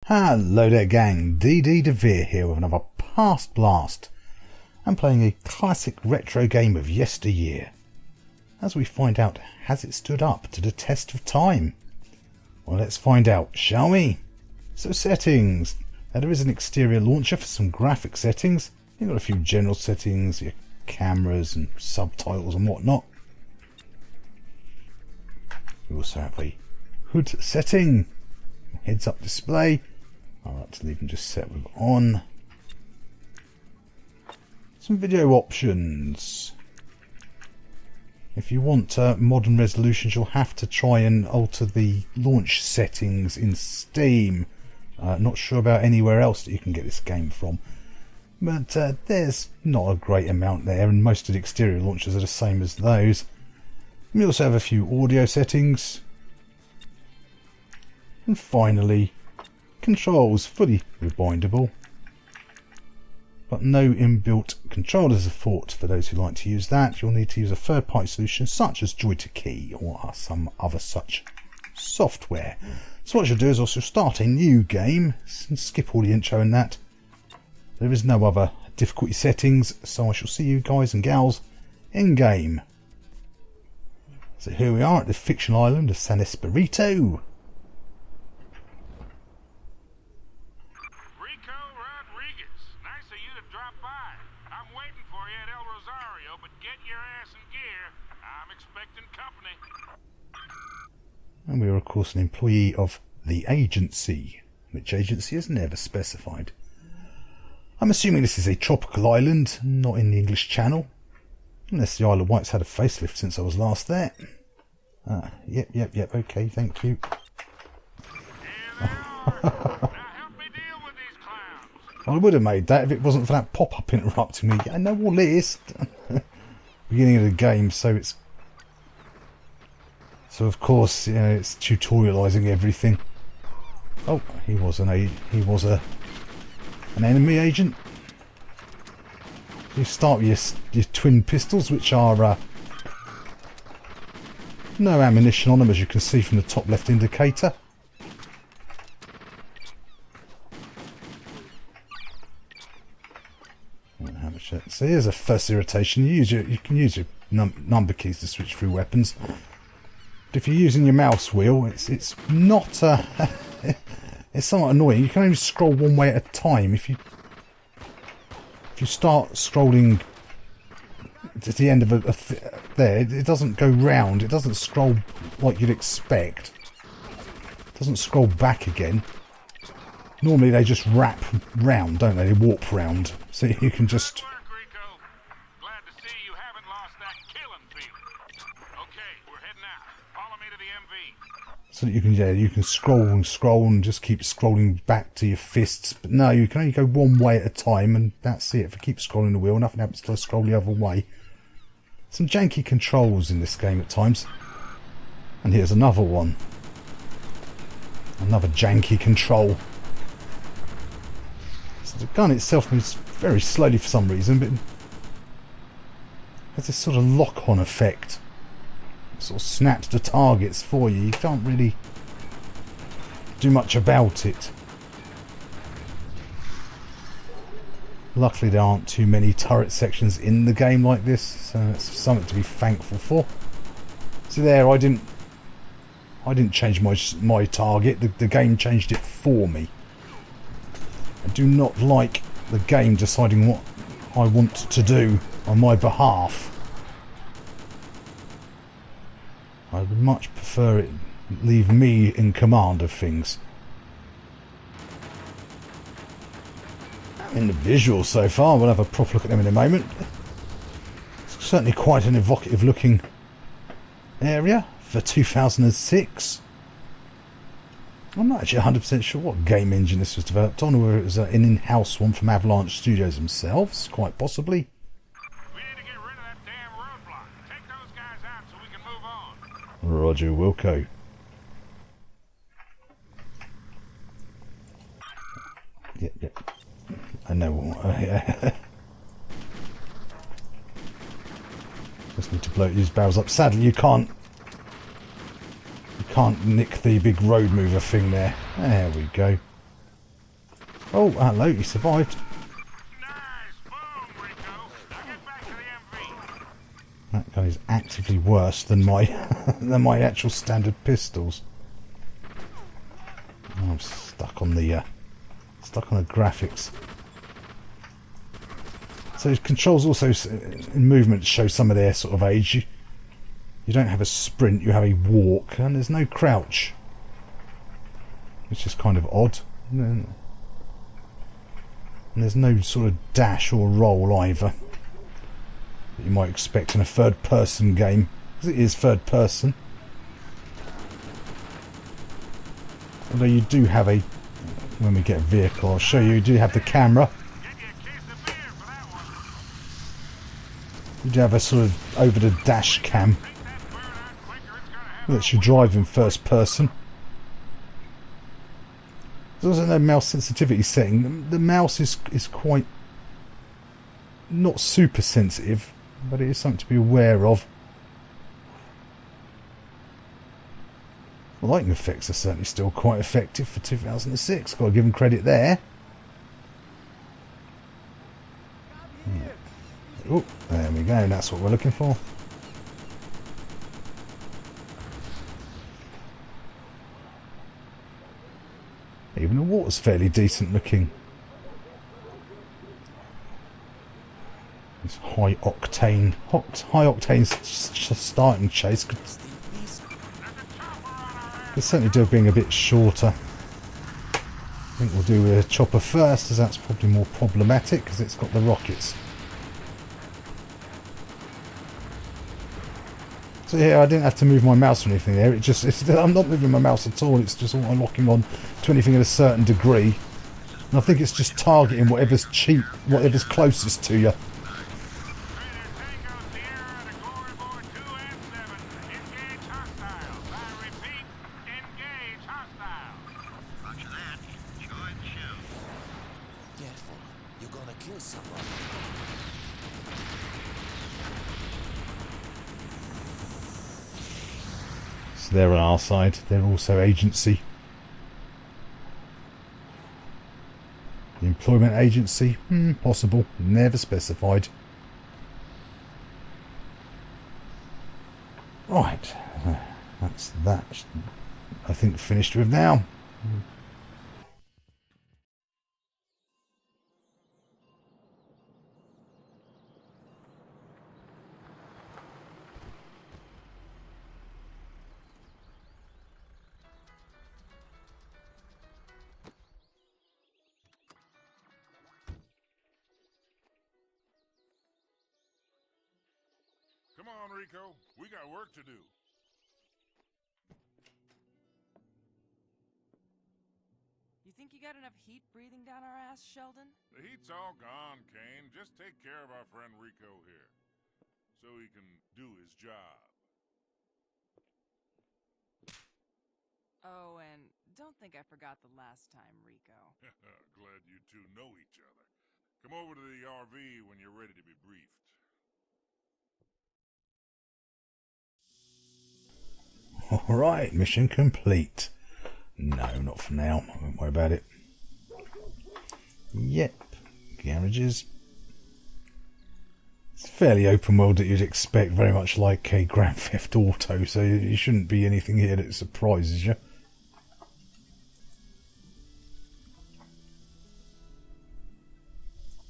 Hello there gang, DD DeVere here with another Past Blast. I'm playing a classic retro game of yesteryear. As we find out, has it stood up to the test of time? Well, let's find out, shall we? So settings. Now there is an exterior launcher for some graphic settings. You've got a few general settings, your cameras and subtitles and whatnot. We also have a hood setting, heads up display. I like to leave them just set with on. Some video options. If you want modern resolutions, you'll have to try and alter the launch settings in Steam. Not sure about anywhere else that you can get this game from. But there's not a great amount there, and most of the exterior launchers are the same as those. We also have a few audio settings. And finally, controls, fully rebindable, but no inbuilt controller support. For those who like to use that, you'll need to use a third-party solution such as Joy2Key or some other such software. So what you'll do is also start a new game and skip all the intro and that. There is no other difficulty settings, so I shall see you guys and gals in game. So here we are at the fictional island of San Espirito. And we are of course an employee of the agency, which agency is never specified. I'm assuming this is a tropical island, not in the English Channel, unless the Isle of Wight's had a facelift since I was last there. Yep, okay, thank you. I would have made that if it wasn't for that pop-up interrupting me. I know all this. Beginning of the game, so of course, you know, it's tutorializing everything. Oh, he was an enemy agent. You start with your twin pistols, which are no ammunition on them, as you can see from the top left indicator. So here's a first irritation. You can use your number keys to switch through weapons. But if you're using your mouse wheel, it's not it's somewhat annoying. You can only scroll one way at a time. If you start scrolling to the end of there, it doesn't go round. It doesn't scroll like you'd expect. It doesn't scroll back again. Normally they just wrap round, don't they? They warp round, so you can just. So that you can scroll and just keep scrolling back to your fists. But no, you can only go one way at a time, and that's it. If you keep scrolling the wheel, nothing happens till I scroll the other way. Some janky controls in this game at times. And here's another one. Another janky control. So the gun itself moves very slowly for some reason, but it has this sort of lock-on effect. Sort of snaps the targets for you. You can't really do much about it. Luckily there aren't too many turret sections in the game like this, so that's something to be thankful for. See there, I didn't change my target. The game changed it for me. I do not like the game deciding what I want to do on my behalf. I would much prefer it leave me in command of things. In the visuals so far, we'll have a proper look at them in a moment. It's certainly quite an evocative looking area for 2006. I'm not actually 100% sure what game engine this was developed on, or whether it was an in-house one from Avalanche Studios themselves, quite possibly. Roger Wilco. Yep. I know. Just need to blow these barrels up. Sadly, you can't nick the big road mover thing there. There we go. Oh, hello, he survived. That gun is actively worse than my than my actual standard pistols. Oh, I'm stuck on the graphics. So controls also in movement show some of their sort of age. You don't have a sprint, you have a walk, and there's no crouch, which is kind of odd. And there's no sort of dash or roll either that you might expect in a third-person game, because it is third-person. Although you do have a, when we get a vehicle, I'll show you, you do have the camera. You do have a sort of over-the-dash cam that lets you drive in first person. There's also no mouse sensitivity setting. The mouse is quite not super sensitive, but it is something to be aware of. The lighting effects are certainly still quite effective for 2006. Got to give them credit there. Oh, there we go. That's what we're looking for. Even the water's fairly decent looking. It's high octane starting chase could certainly do being a bit shorter. I think we'll do a chopper first, as that's probably more problematic because it's got the rockets. So yeah, I didn't have to move my mouse or anything there. I'm not moving my mouse at all. It's just all locking on to anything at a certain degree. And I think it's just targeting whatever's cheap, whatever's closest to you. So they're on our side. They're also agency. The employment agency? Possible. Never specified. Right. That's that. I think finished with now. Come on, Rico. We got work to do. You think you got enough heat breathing down our ass, Sheldon? The heat's all gone, Kane. Just take care of our friend Rico here, so he can do his job. Oh, and don't think I forgot the last time, Rico. Glad you two know each other. Come over to the RV when you're ready to be briefed. Alright, mission complete. No, not for now. I won't worry about it. Yep. Garages. It's fairly open world that you'd expect, very much like a Grand Theft Auto, so you shouldn't be anything here that surprises you.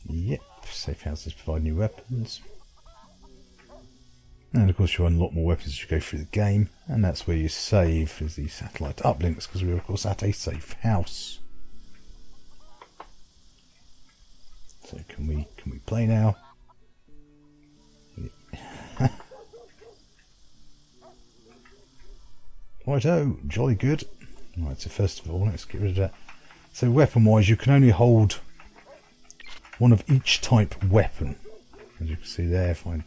Yep. Safe houses provide new weapons. And of course you unlock more weapons as you go through the game, and that's where you save, is the satellite uplinks, because we're of course at a safe house. So can we play now? Yeah. Righto, jolly good. Right, so first of all let's get rid of that. So weapon wise you can only hold one of each type weapon. As you can see there, if I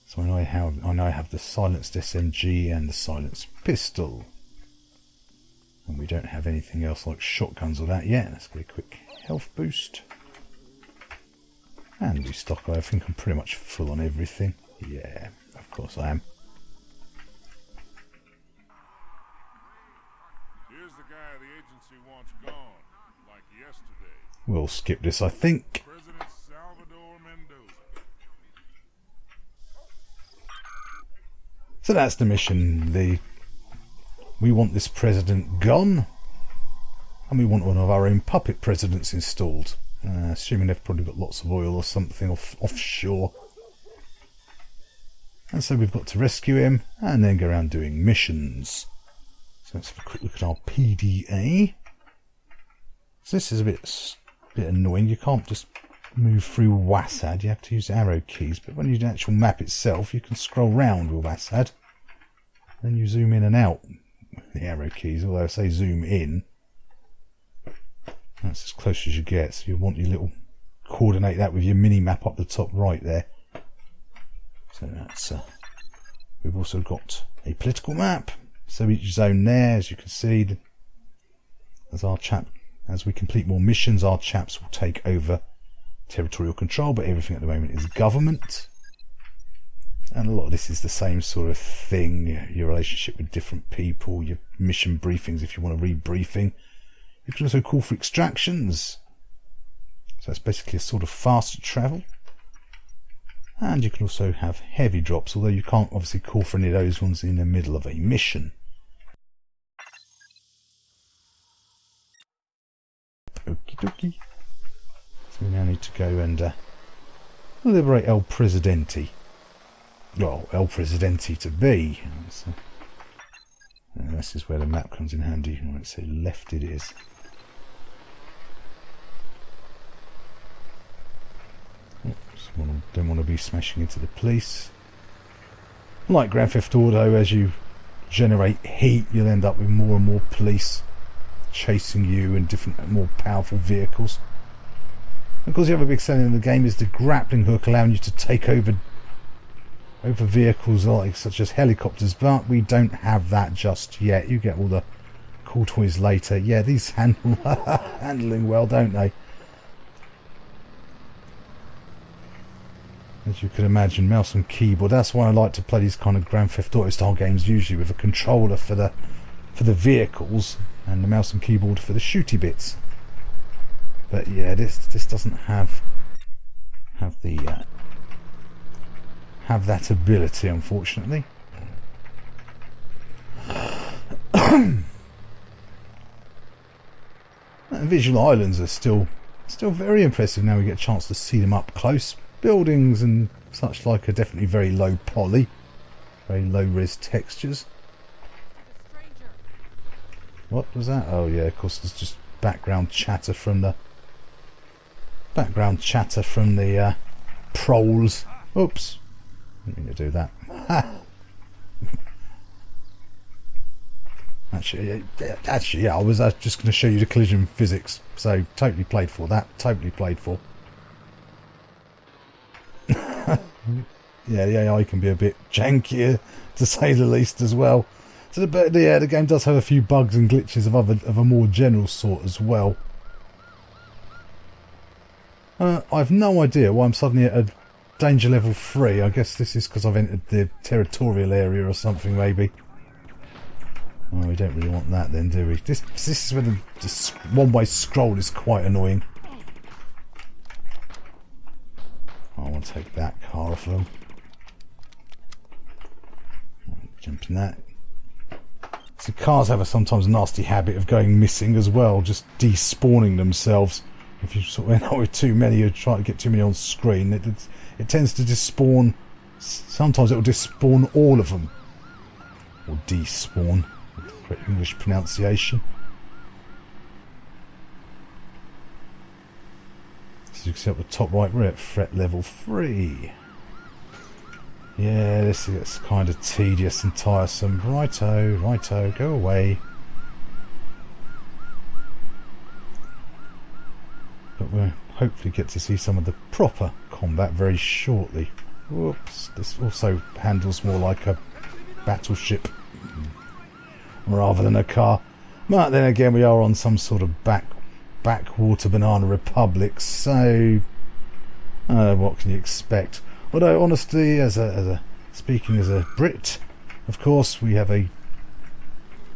So I know I have the silenced SMG and the silenced pistol. And we don't have anything else like shotguns or that yet. Let's get a quick health boost. And restock. I think I'm pretty much full on everything. Yeah, of course I am. You Here's the guy the agency wants gone, like yesterday. We'll skip this, I think. President Salvador Mendoza. So that's the mission. We want this president gone, and we want one of our own puppet presidents installed. Assuming they've probably got lots of oil or something offshore. And so we've got to rescue him and then go around doing missions. So let's have a quick look at our PDA. So this is a bit annoying. You can't just move through WASD. You have to use arrow keys. But when you do the actual map itself, you can scroll round with WASD. Then you zoom in and out with the arrow keys. Although I say zoom in, that's as close as you get. So you want your little coordinate that with your mini map up the top right there. So that's we've also got a political map. So each zone there, as you can see, as we complete more missions, our chaps will take over territorial control. But everything at the moment is government, and a lot of this is the same sort of thing. Your relationship with different people, your mission briefings if you want a rebriefing. You can also call for extractions. So that's basically a sort of faster travel. And you can also have heavy drops, although you can't obviously call for any of those ones in the middle of a mission. Okie dokie. So we now need to go and liberate El Presidente. Well, El Presidente to be. So, this is where the map comes in handy. Let's say left it is. Don't want to be smashing into the police. Like Grand Theft Auto, as you generate heat, you'll end up with more and more police chasing you and different, more powerful vehicles. Of course, the other big selling in the game is the grappling hook, allowing you to take over vehicles such as helicopters. But we don't have that just yet. You get all the cool toys later. Yeah, these handling well, don't they? As you can imagine, mouse and keyboard. That's why I like to play these kind of Grand Theft Auto style games, usually with a controller for the vehicles and the mouse and keyboard for the shooty bits. But yeah, this doesn't have that ability, unfortunately. And visual islands are still very impressive. Now we get a chance to see them up close. Buildings and such like are definitely very low poly, very low res textures. What was that? Oh yeah, of course there's just background chatter from the proles. Oops, didn't mean to do that. Actually, yeah, I was just going to show you the collision physics. So totally played for that. Totally played for. Yeah, the AI can be a bit jankier, to say the least, as well. So the game does have a few bugs and glitches of a more general sort as well. I've no idea why I'm suddenly at a danger level 3. I guess this is because I've entered the territorial area or something, maybe. Oh, we don't really want that then, do we? This is where the one-way scroll is quite annoying. I want to take that car off them. Jump in that. So cars have a sometimes nasty habit of going missing as well, just despawning themselves. If you sort of end up with too many or try to get too many on screen, it tends to despawn. Sometimes it will despawn all of them. Or despawn. Correct English pronunciation. As you can see up the top right, we're at threat level 3. Yeah, this gets kind of tedious and tiresome. Righto, go away. But we'll hopefully get to see some of the proper combat very shortly. Whoops, this also handles more like a battleship rather than a car. But then again, we are on some sort of backwater banana republic, so what can you expect? Although honestly, speaking as a Brit, of course we have a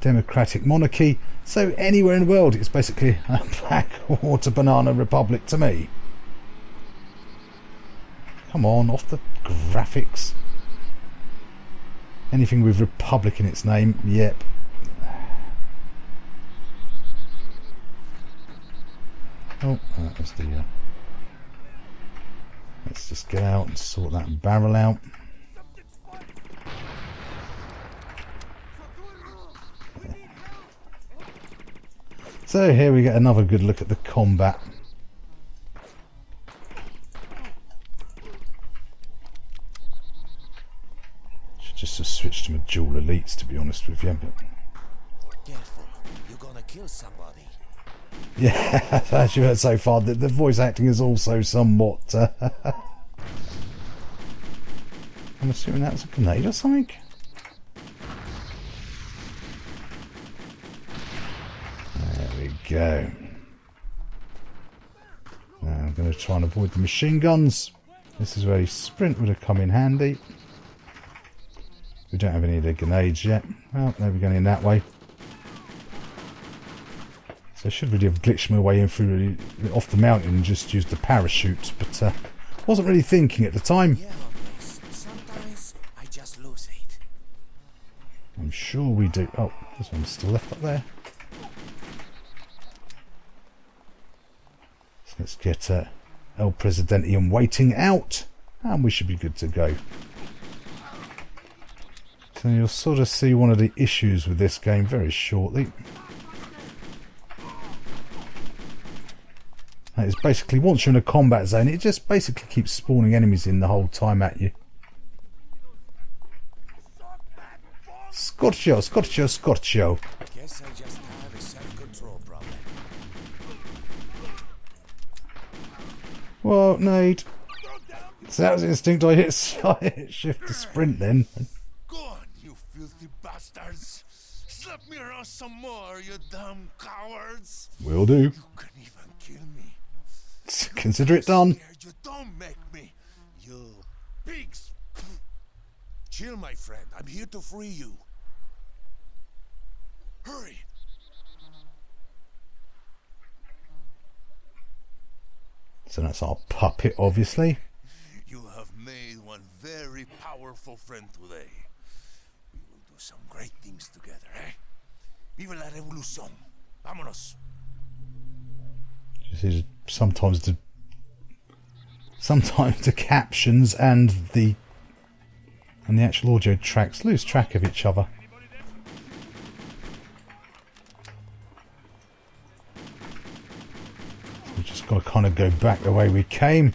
democratic monarchy, So anywhere in the world, it's basically a Blackwater Banana Republic to me. Come on, off the graphics. Anything with Republic in its name, yep. Oh, that was the... let's just get out and sort that barrel out. So here we get another good look at the combat. Should just have switched to my dual elites, to be honest with you. But careful, you're gonna kill somebody. yeah, as you heard so far, the voice acting is also somewhat... I'm assuming that was a grenade or something? There we go. Now I'm going to try and avoid the machine guns. This is where a sprint would have come in handy. We don't have any of the grenades yet. Well, there we're going in that way. So I should really have glitched my way in through off the mountain and just used the parachute, but wasn't really thinking at the time. Yeah, sometimes I just lose it. I'm sure we do. Oh, this one's still left up there. So let's get El Presidente waiting out, and we should be good to go. So you'll sort of see one of the issues with this game very shortly. That is basically, once you're in a combat zone, it just basically keeps spawning enemies in the whole time at you. Scorchio, Scorchio, Scorchio. Guess I just have a self-control problem. Well, Nate. So that was instinct. I hit shift to sprint then. Go on, you filthy bastards. Slap me around some more, you damn cowards. Will do. You can even kill me. Consider it done. Scared you don't make me, you pigs. Chill, my friend. I'm here to free you. Hurry. So that's our puppet, obviously. You have made one very powerful friend today. We will do some great things together, eh? Viva la revolución. Vámonos. You see, sometimes the captions and the actual audio tracks lose track of each other. We've just got to kind of go back the way we came.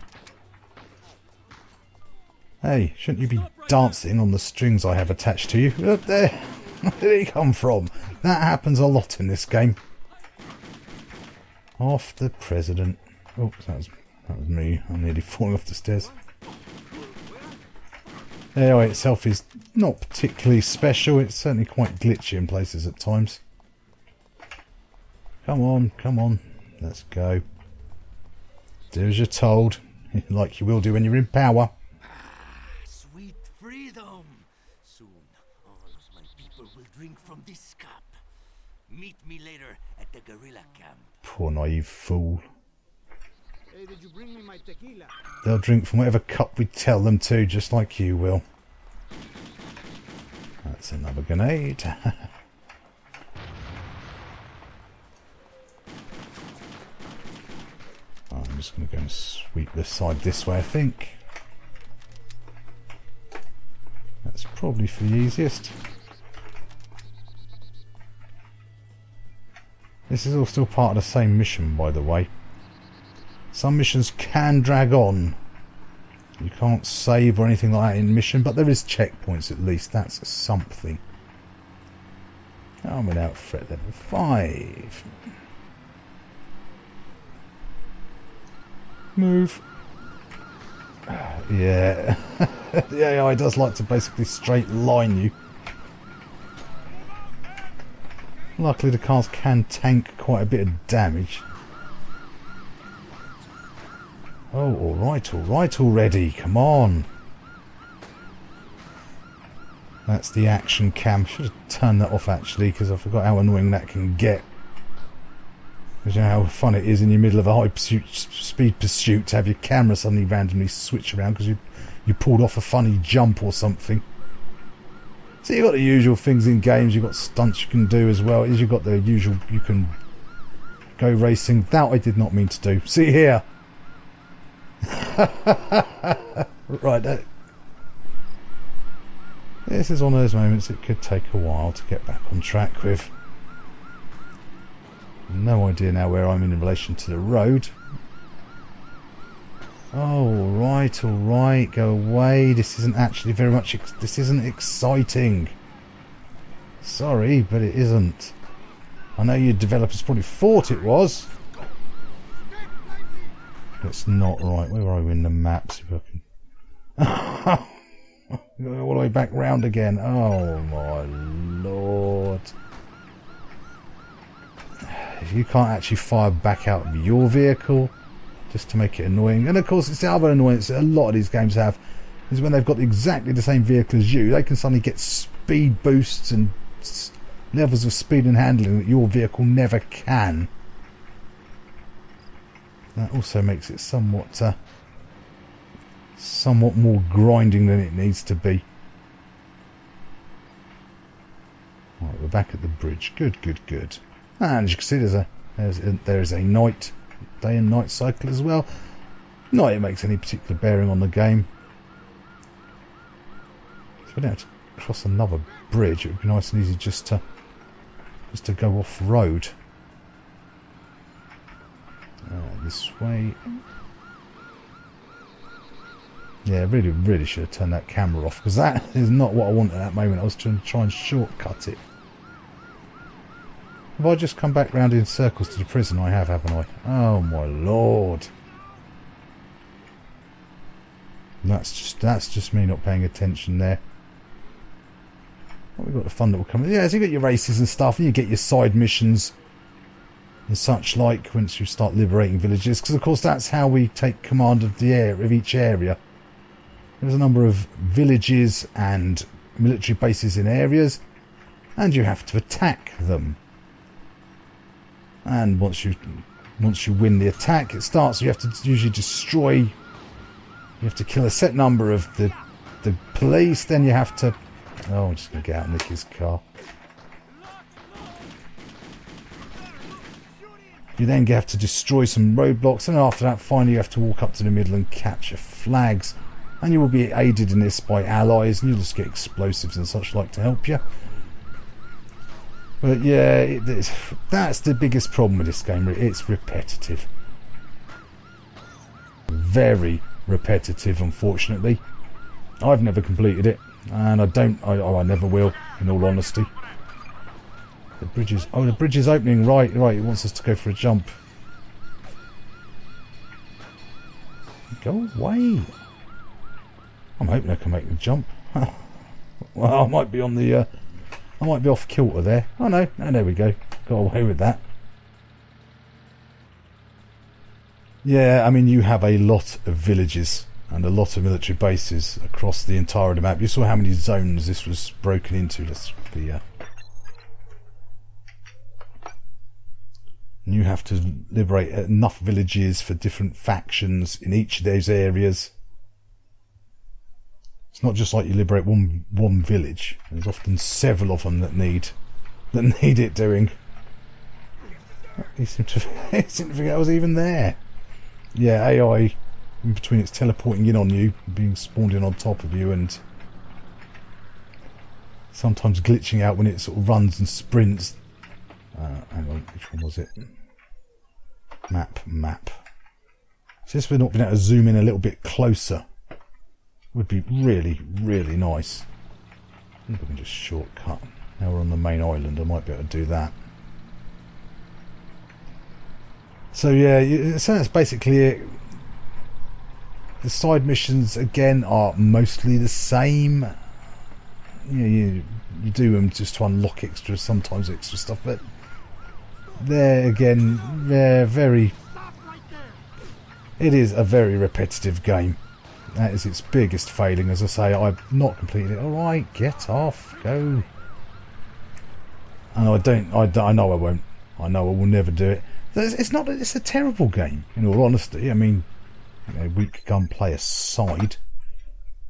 Hey, shouldn't you be dancing on the strings I have attached to you? Up there. Where did he come from? That happens a lot in this game. Off the president. Oh, that was me. I'm nearly falling off the stairs. The AI itself is not particularly special. It's certainly quite glitchy in places at times. Come on, come on. Let's go. Do as you're told. Like you will do when you're in power. Sweet freedom. Soon, all of my people will drink from this cup. Meet me later at the guerrilla camp. Poor naive fool. Hey, did you bring me my tequila? They'll drink from whatever cup we tell them to, just like you will. That's another grenade. I'm just going to go and sweep this side this way, I think. That's probably for the easiest. This is all still part of the same mission, by the way. Some missions can drag on. You can't save or anything like that in mission, but there is checkpoints at least. That's something. I'm without threat level 5. Move. Yeah. The AI does like to basically straight line you. Luckily the cars can tank quite a bit of damage. Oh, alright already. Come on. That's the action cam. Should have turned that off actually, because I forgot how annoying that can get. Because you know how fun it is in the middle of a high speed pursuit to have your camera suddenly randomly switch around because you pulled off a funny jump or something. So you've got the usual things in games. You've got stunts you can do as well. You've got the usual, you can go racing. That I did not mean to do. See here. Right. This is one of those moments it could take a while to get back on track with. No idea now where I'm in relation to the road. Oh, alright, go away. This isn't actually very much, this isn't exciting. Sorry, but it isn't. I know you developers probably thought it was. It's not right. Where are we in the map? See if I can... all the way back round again. Oh my lord. If you can't actually fire back out of your vehicle, just to make it annoying. And of course, it's the other annoyance that a lot of these games have, is when they've got exactly the same vehicle as you, they can suddenly get speed boosts and levels of speed and handling that your vehicle never can. That also makes it somewhat more grinding than it needs to be. Right, we're back at the bridge. Good. And as you can see, there is a day and night cycle as well. Not that it makes any particular bearing on the game. So we don't have to cross another bridge. It would be nice and easy just to go off road. This way. Yeah, really should have turned that camera off, because that is not what I want at that moment. I was trying to try and shortcut it. Have I just come back round in circles to the prison? I have, haven't I? Oh my lord. That's just me not paying attention there. Well, we've got the fun that will come. Yeah, so you get your races and stuff, and you get your side missions and such like once you start liberating villages, because of course that's how we take command of each area. There's a number of villages and military bases in areas, and you have to attack them. And once you win the attack, it starts. You have to usually destroy. You have to kill a set number of the police. Then you have to. Oh, I'm just gonna get out and nick his car. You then have to destroy some roadblocks, and after that, finally, you have to walk up to the middle and capture flags. And you will be aided in this by allies, and you'll just get explosives and such like to help you. But yeah, that's the biggest problem with this game. It's repetitive. Very repetitive, unfortunately. I've never completed it, and I never will, in all honesty. The bridge is opening. Right, it wants us to go for a jump. Go away. I'm hoping I can make the jump. Well, I might be on the... I might be off kilter there. Oh no, there we go. Got away with that. Yeah, I mean, you have a lot of villages and a lot of military bases across the entire of the map. You saw how many zones this was broken into. Let's be... And you have to liberate enough villages for different factions in each of those areas. It's not just like you liberate one village. There's often several of them that need it doing. He seemed to forget I was even there. Yeah, AI, in between it's teleporting in on you, being spawned in on top of you, and sometimes glitching out when it sort of runs and sprints. Hang on, which one was it? Map. So if we're not being able to zoom in a little bit closer, would be really nice. I think we can just shortcut. Now we're on the main island, I might be able to do that. So yeah, so that's basically it. The side missions again are mostly the same. You do them just to unlock sometimes extra stuff, but they're very. It is a very repetitive game. That is its biggest failing. As I say, I've not completed it. Alright, get off, go. And I know I won't. I know I will never do it. It's not that it's a terrible game, in all honesty. I mean, you know, weak gunplay aside.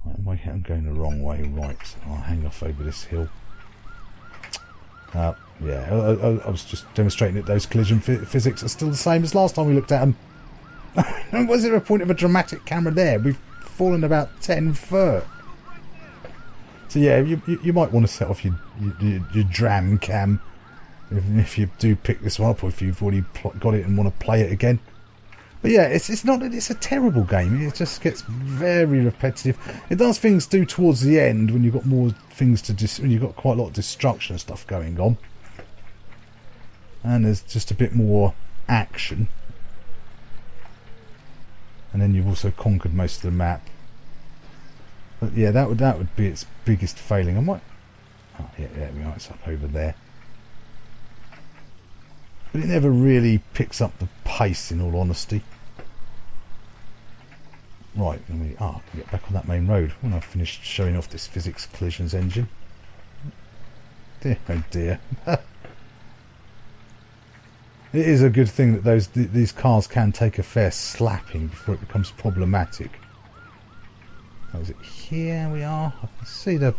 I'm going the wrong way. Right, so I'll hang off over this hill. Yeah, I was just demonstrating that those collision physics are still the same as last time we looked at them. Was there a point of a dramatic camera there? We've fallen about 10 foot. So yeah, you might want to set off your dram cam if you do pick this one up, or if you've already got it and want to play it again. But yeah, it's not that it's a terrible game. It just gets very repetitive. It does things do towards the end when you've got more things to when you've got quite a lot of destruction and stuff going on, and there's just a bit more action. And then you've also conquered most of the map. But yeah, that would be its biggest failing. I might. Oh yeah, there we are. It's up over there. But it never really picks up the pace, in all honesty. Right, I can get back on that main road when I've finished showing off this physics collisions engine. Dear, oh dear. It is a good thing that these cars can take a fair slapping before it becomes problematic. Oh, is it here we are? I can see the...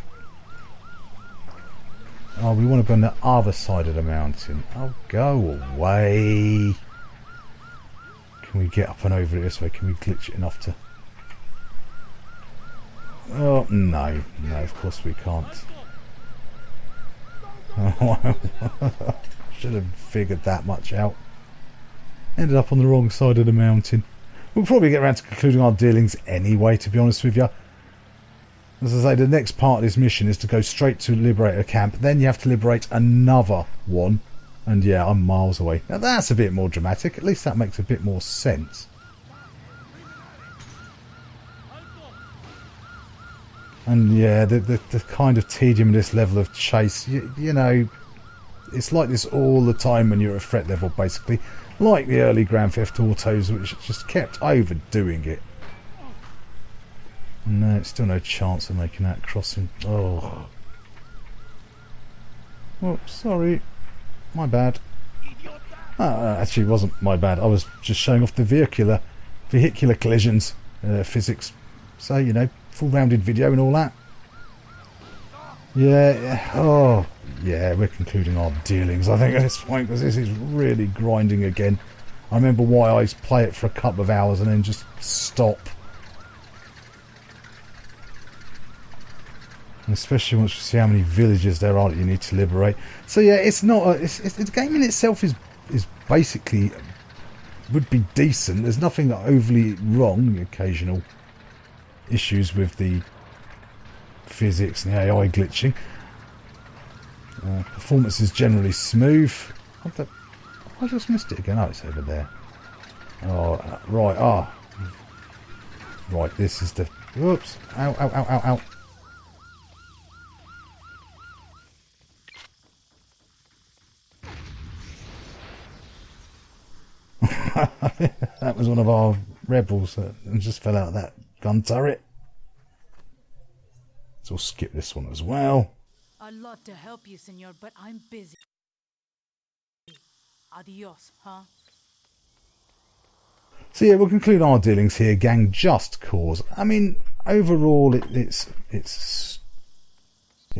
Oh, we want to go on the other side of the mountain. Oh, go away. Can we get up and over it this way? Can we glitch it enough to... Oh, no. No, of course we can't. Should have figured that much out. Ended up on the wrong side of the mountain. We'll probably get around to concluding our dealings anyway, to be honest with you. As I say, the next part of this mission is to go straight to liberate a camp. Then you have to liberate another one. And yeah, I'm miles away. Now that's a bit more dramatic. At least that makes a bit more sense. And yeah, the kind of tedium of this level of chase, you know, it's like this all the time when you're at threat level, basically. Like the early Grand Theft Autos, which just kept overdoing it. No, it's still no chance of making that crossing. Oh. Oh, sorry. My bad. Actually, it wasn't my bad. I was just showing off the vehicular collisions physics. So, you know, full-rounded video and all that. Yeah. Oh, yeah, we're concluding our dealings, I think, at this point, because this is really grinding again. I remember why I play it for a couple of hours and then just stop. And especially once you see how many villages there are that you need to liberate. So yeah, it's not. The game in itself is basically would be decent. There's nothing overly wrong. The occasional issues with the physics and the AI glitching. Performance is generally smooth. I just missed it again. Oh, it's over there. Oh, right. Ah, right. This is the. Whoops! Ow! Ow! Ow! Ow! Ow! That was one of our rebels that just fell out of that gun turret. So we'll skip this one as well. I'd love to help you, senor, but I'm busy. Adios, huh? So yeah, we'll conclude our dealings here, gang. Just cause. I mean, overall, it's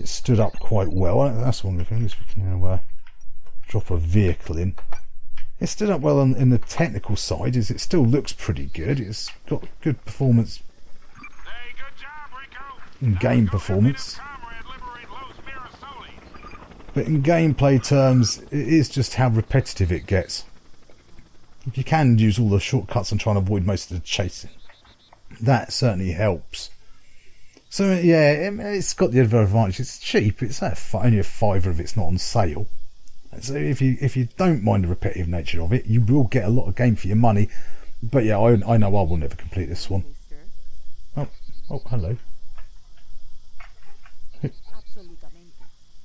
stood up quite well. That's one thing. At least we can drop a vehicle in. It stood up well in the technical side, as it still looks pretty good. It's got good performance. Hey, good job, Rico. In game performance. But in gameplay terms, it is just how repetitive it gets. You can use all the shortcuts and try and avoid most of the chasing. That certainly helps. So yeah, it's got the other advantage. It's cheap. It's only a £5 if it's not on sale. So if you don't mind the repetitive nature of it, you will get a lot of game for your money. But yeah, I know I will never complete this one. Oh, hello.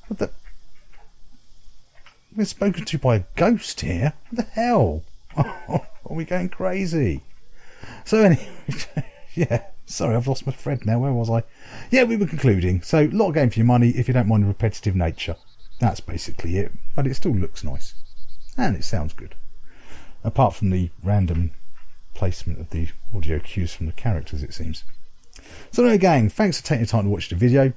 What the? We're spoken to by a ghost here. What the hell? Are we going crazy? So anyway, yeah. Sorry, I've lost my thread now. Where was I? Yeah, we were concluding. So, a lot of game for your money if you don't mind the repetitive nature. That's basically it. But it still looks nice. And it sounds good. apart from the random placement of the audio cues from the characters, it seems. So anyway, gang, thanks for taking the time to watch the video.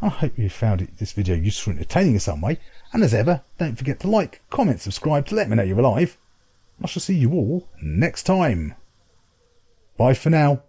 I hope you found this video useful and entertaining in some way. And as ever, don't forget to like, comment, subscribe to let me know you're alive. I shall see you all next time. Bye for now.